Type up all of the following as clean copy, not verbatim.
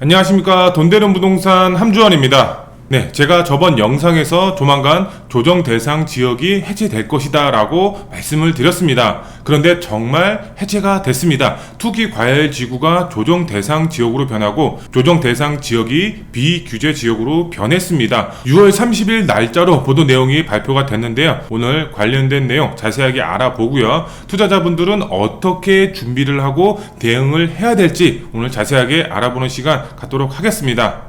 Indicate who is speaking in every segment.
Speaker 1: 안녕하십니까. 돈되는 부동산 함주원입니다. 네, 제가 저번 영상에서 조만간 조정 대상 지역이 해제될 것이다 라고 말씀을 드렸습니다. 그런데 정말 해제가 됐습니다. 투기 과열 지구가 조정 대상 지역으로 변하고 조정 대상 지역이 비규제 지역으로 변했습니다. 6월 30일 날짜로 보도 내용이 발표가 됐는데요. 오늘 관련된 내용 자세하게 알아보고요. 투자자분들은 어떻게 준비를 하고 대응을 해야 될지 오늘 자세하게 알아보는 시간 갖도록 하겠습니다.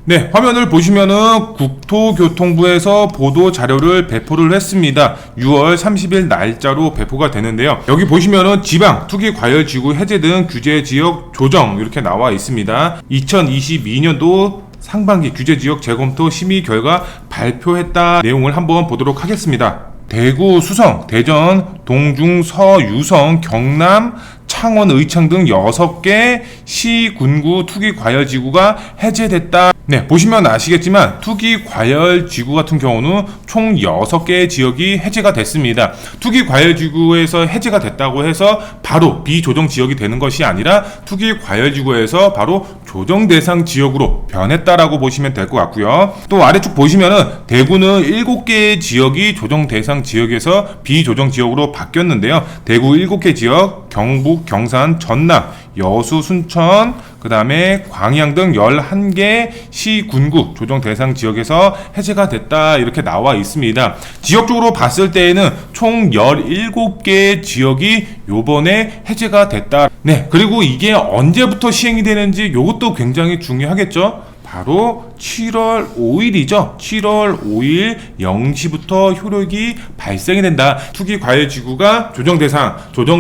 Speaker 1: 네, 화면을 보시면은 국토교통부에서 보도 자료를 배포를 했습니다. 6월 30일 날짜로 배포가 되는데요. 여기 보시면은 지방, 투기 과열 지구 해제 등 규제 지역 조정 이렇게 나와 있습니다. 2022년도 상반기 규제 지역 재검토 심의 결과 발표했다 내용을 한번 보도록 하겠습니다. 대구, 수성, 대전, 동중, 서, 유성, 경남, 창원, 의창 등 6개 시, 군구 투기 과열 지구가 해제됐다. 네, 보시면 아시겠지만 투기 과열 지구 같은 경우는 총 6개의 지역이 해제가 됐습니다. 투기 과열 지구에서 해제가 됐다고 해서 바로 비조정 지역이 되는 것이 아니라 투기 과열 지구에서 바로 조정 대상 지역으로 변했다라고 보시면 될 것 같고요. 또 아래쪽 보시면은 대구는 7개의 지역이 조정 대상 지역에서 비조정 지역으로 바뀌었는데요. 대구 7개 지역, 경북, 경산, 전남, 여수, 순천, 그 다음에 광양 등 11개 시, 군구 조정 대상 지역에서 해제가 됐다 이렇게 나와 있습니다. 지역적으로 봤을 때에는 총 17개 지역이 요번에 해제가 됐다. 네, 그리고 이게 언제부터 시행이 되는지 요것도 굉장히 중요하겠죠. 바로 7월 5일이죠. 7월 5일 0시부터 효력이 발생이 된다. 투기 과열 지구가 조정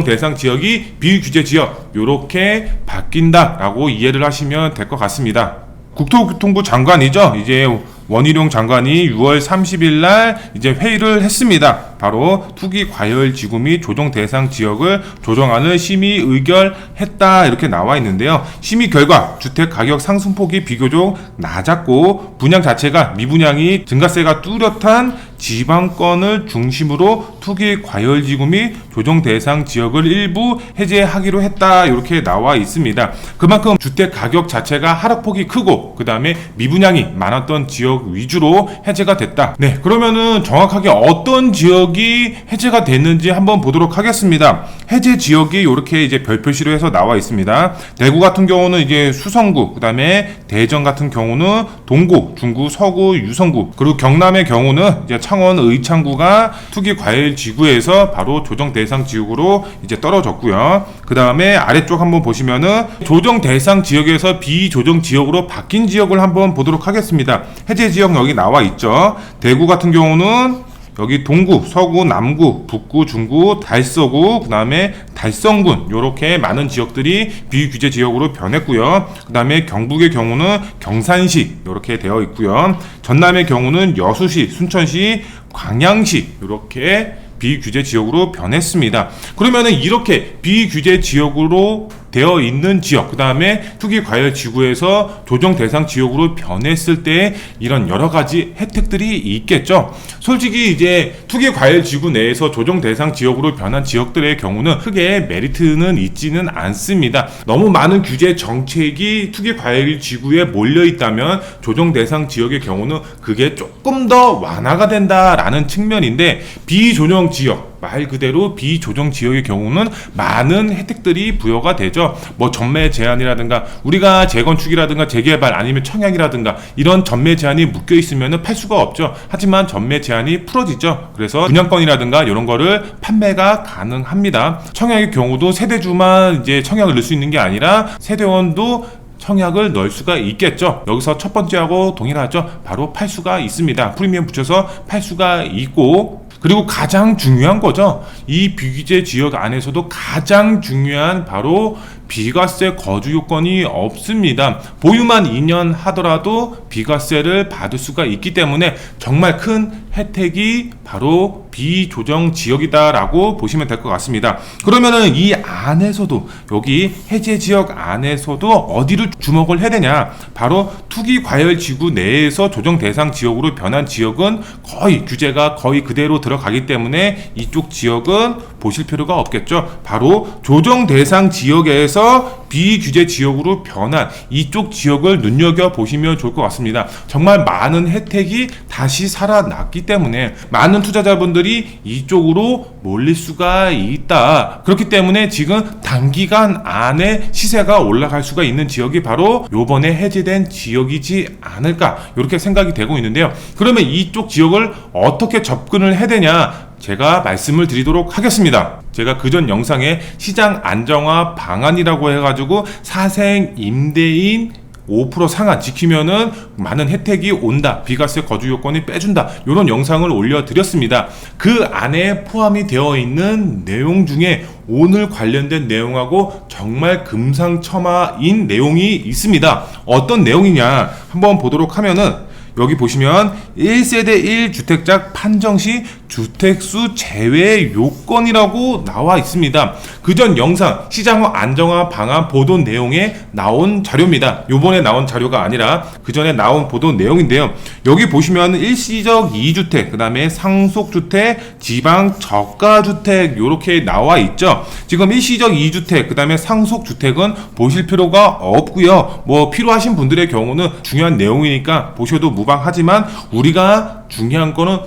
Speaker 1: 대상 지역이 비규제 지역 요렇게 바뀐다라고 이해를 하시면 될 것 같습니다. 국토교통부 장관이죠. 이제 원희룡 장관이 6월 30일 날 이제 회의를 했습니다. 바로 투기 과열 지구 및 조정 대상 지역을 조정안을 심의 의결했다 이렇게 나와 있는데요. 심의 결과 주택 가격 상승폭이 비교적 낮았고 분양 자체가 미분양이 증가세가 뚜렷한 지방권을 중심으로 투기 과열 지구 및 조정 대상 지역을 일부 해제하기로 했다 이렇게 나와 있습니다. 그만큼 주택 가격 자체가 하락폭이 크고 그 다음에 미분양이 많았던 지역 위주로 해제가 됐다. 네, 그러면은 정확하게 어떤 지역이 해제가 됐는지 한번 보도록 하겠습니다. 해제 지역이 이렇게 이제 별표시로 해서 나와 있습니다. 대구 같은 경우는 이제 수성구, 그 다음에 대전 같은 경우는 동구, 중구, 서구, 유성구, 그리고 경남의 경우는 이제 창원, 의창구가 투기 과열 지구에서 바로 조정 대상 지역으로 이제 떨어졌고요. 그 다음에 아래쪽 한번 보시면은 조정 대상 지역에서 비조정 지역으로 바뀐 지역을 한번 보도록 하겠습니다. 해제 지역 여기 나와 있죠. 대구 같은 경우는 여기 동구, 서구, 남구, 북구, 중구, 달서구, 그 다음에 달성군 요렇게 많은 지역들이 비규제 지역으로 변했고요. 그 다음에 경북의 경우는 경산시 요렇게 되어 있고요. 전남의 경우는 여수시, 순천시, 광양시 요렇게 비규제 지역으로 변했습니다. 그러면은 이렇게 비규제 지역으로 되어 있는 지역, 그 다음에 투기 과열 지구에서 조정 대상 지역으로 변했을 때 이런 여러 가지 혜택들이 있겠죠. 솔직히 이제 투기 과열 지구 내에서 조정 대상 지역으로 변한 지역들의 경우는 크게 메리트는 있지는 않습니다. 너무 많은 규제 정책이 투기 과열 지구에 몰려 있다면 조정 대상 지역의 경우는 그게 조금 더 완화가 된다라는 측면인데 비조정 지역, 말 그대로 비조정 지역의 경우는 많은 혜택들이 부여가 되죠. 뭐 전매 제한이라든가 우리가 재건축이라든가 재개발 아니면 청약이라든가 이런 전매 제한이 묶여 있으면 팔 수가 없죠. 하지만 전매 제한이 풀어지죠. 그래서 분양권이라든가 이런 거를 판매가 가능합니다. 청약의 경우도 세대주만 이제 청약을 넣을 수 있는 게 아니라 세대원도 청약을 넣을 수가 있겠죠. 여기서 첫 번째하고 동일하죠. 바로 팔 수가 있습니다. 프리미엄 붙여서 팔 수가 있고, 그리고 가장 중요한 거죠. 이 비규제 지역 안에서도 가장 중요한 바로 비과세 거주 요건이 없습니다. 보유만 2년 하더라도 비과세를 받을 수가 있기 때문에 정말 큰 혜택이 바로 비조정 지역이다라고 보시면 될 것 같습니다. 그러면은 이 안에서도, 여기 해제 지역 안에서도 어디를 주목을 해야 되냐? 바로 투기 과열 지구 내에서 조정 대상 지역으로 변한 지역은 거의 규제가 거의 그대로 들어가기 때문에 이쪽 지역은 보실 필요가 없겠죠. 바로 조정 대상 지역에서 비규제 지역으로 변한 이쪽 지역을 눈여겨보시면 좋을 것 같습니다. 정말 많은 혜택이 다시 살아났기 때문에 많은 투자자분들이 이쪽으로 몰릴 수가 있다. 그렇기 때문에 지금 단기간 안에 시세가 올라갈 수가 있는 지역이 바로 요번에 해제된 지역이지 않을까, 이렇게 생각이 되고 있는데요. 그러면 이쪽 지역을 어떻게 접근을 해야 되냐, 제가 말씀을 드리도록 하겠습니다. 제가 그전 영상에 시장 안정화 방안이라고 해가지고 사생 임대인 5% 상한 지키면은 많은 혜택이 온다, 비과세 거주 요건이 빼준다, 이런 영상을 올려드렸습니다. 그 안에 포함이 되어 있는 내용 중에 오늘 관련된 내용하고 정말 금상첨화인 내용이 있습니다. 어떤 내용이냐 한번 보도록 하면은, 여기 보시면 1세대 1주택자 판정 시 주택수 제외 요건이라고 나와 있습니다. 그전 영상 시장 안정화 방안 보도 내용에 나온 자료입니다. 요번에 나온 자료가 아니라 그전에 나온 보도 내용인데요. 여기 보시면 일시적 2주택, 그 다음에 상속주택, 지방 저가주택 요렇게 나와 있죠. 지금 일시적 2주택, 그 다음에 상속주택은 보실 필요가 없고요. 뭐 필요하신 분들의 경우는 중요한 내용이니까 보셔도 무방하지만, 우리가 중요한 거는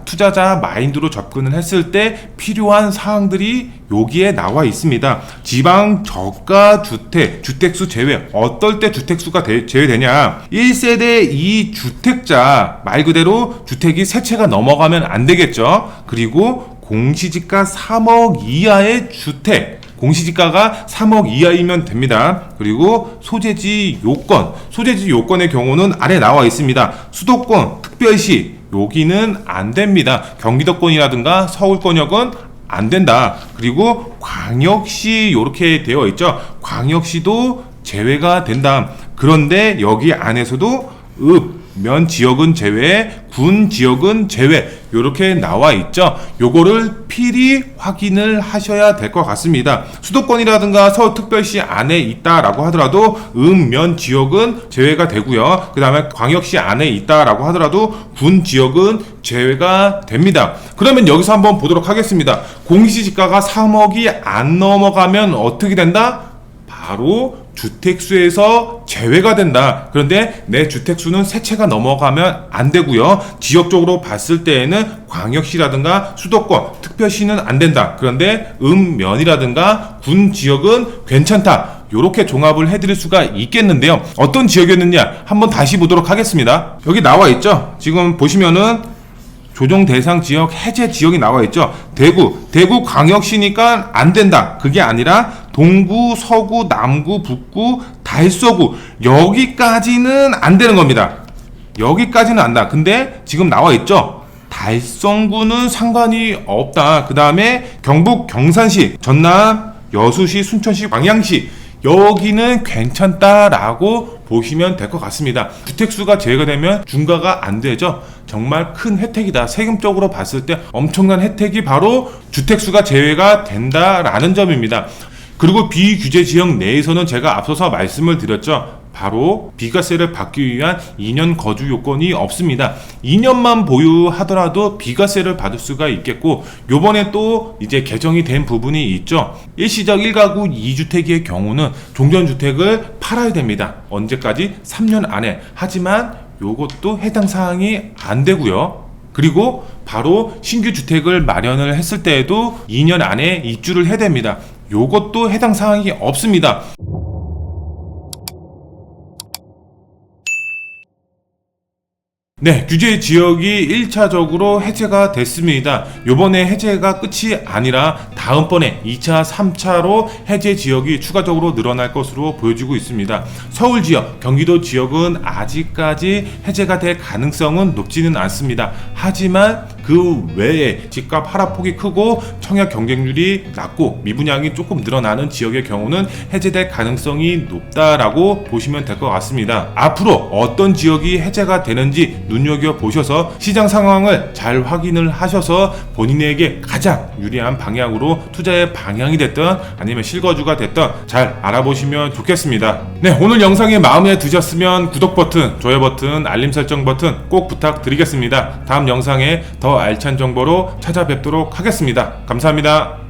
Speaker 1: 투자자 마인드로 접근을 했을 때 필요한 사항들이 여기에 나와 있습니다. 지방 저가 주택수 제외. 어떨 때 주택수가 제외되냐? 1세대 2주택자, 말 그대로 주택이 세 채가 넘어가면 안 되겠죠. 그리고 공시지가 3억 이하의 주택, 공시지가가 3억 이하이면 됩니다. 그리고 소재지 요건의 경우는 아래 나와 있습니다. 수도권, 특별시 여기는 안 됩니다. 경기도권이라든가 서울권역은 안 된다. 그리고 광역시 이렇게 되어 있죠. 광역시도 제외가 된다. 그런데 여기 안에서도 면 지역은 제외, 군 지역은 제외, 이렇게 나와 있죠. 요거를 필히 확인을 하셔야 될 것 같습니다. 수도권이라든가 서울특별시 안에 있다라고 하더라도 면 지역은 제외가 되고요. 그 다음에 광역시 안에 있다라고 하더라도 군 지역은 제외가 됩니다. 그러면 여기서 한번 보도록 하겠습니다. 공시지가가 3억이 안 넘어가면 어떻게 된다? 바로 주택수에서 제외가 된다. 그런데 내 주택수는 세 채가 넘어가면 안 되고요. 지역적으로 봤을 때에는 광역시라든가 수도권, 특별시는 안 된다. 그런데 면이라든가 군 지역은 괜찮다. 이렇게 종합을 해드릴 수가 있겠는데요. 어떤 지역이었느냐 한번 다시 보도록 하겠습니다. 여기 나와 있죠. 지금 보시면은 조정 대상 지역, 해제 지역이 나와 있죠. 대구 광역시니까 안 된다. 그게 아니라 동구, 서구, 남구, 북구, 달서구 여기까지는 안 되는 겁니다. 여기까지는 안다. 근데 지금 나와 있죠. 달성구는 상관이 없다. 그 다음에 경북 경산시, 전남, 여수시, 순천시, 광양시 여기는 괜찮다라고 보시면 될 것 같습니다. 주택수가 제외가 되면 중과가 안 되죠. 정말 큰 혜택이다. 세금적으로 봤을 때 엄청난 혜택이 바로 주택수가 제외가 된다라는 점입니다. 그리고 비규제 지역 내에서는 제가 앞서서 말씀을 드렸죠. 바로 비과세를 받기 위한 2년 거주 요건이 없습니다. 2년만 보유하더라도 비과세를 받을 수가 있겠고, 요번에 또 이제 개정이 된 부분이 있죠. 일시적 1가구 2주택의 경우는 종전주택을 팔아야 됩니다. 언제까지? 3년 안에. 하지만 요것도 해당 사항이 안 되고요. 그리고 바로 신규 주택을 마련을 했을 때에도 2년 안에 입주를 해야 됩니다. 요것도 해당 사항이 없습니다. 네, 규제 지역이 1차적으로 해제가 됐습니다. 요번에 해제가 끝이 아니라 다음번에 2차, 3차로 해제 지역이 추가적으로 늘어날 것으로 보여지고 있습니다. 서울 지역, 경기도 지역은 아직까지 해제가 될 가능성은 높지는 않습니다. 하지만 그 외에 집값 하락폭이 크고 청약 경쟁률이 낮고 미분양이 조금 늘어나는 지역의 경우는 해제될 가능성이 높다라고 보시면 될 것 같습니다. 앞으로 어떤 지역이 해제가 되는지 눈여겨보셔서 시장 상황을 잘 확인을 하셔서 본인에게 가장 유리한 방향으로 투자의 방향이 됐든 아니면 실거주가 됐든 잘 알아보시면 좋겠습니다. 네, 오늘 영상이 마음에 드셨으면 구독 버튼, 좋아요 버튼, 알림 설정 버튼 꼭 부탁드리겠습니다. 다음 영상에 더 알찬 정보로 찾아뵙도록 하겠습니다. 감사합니다.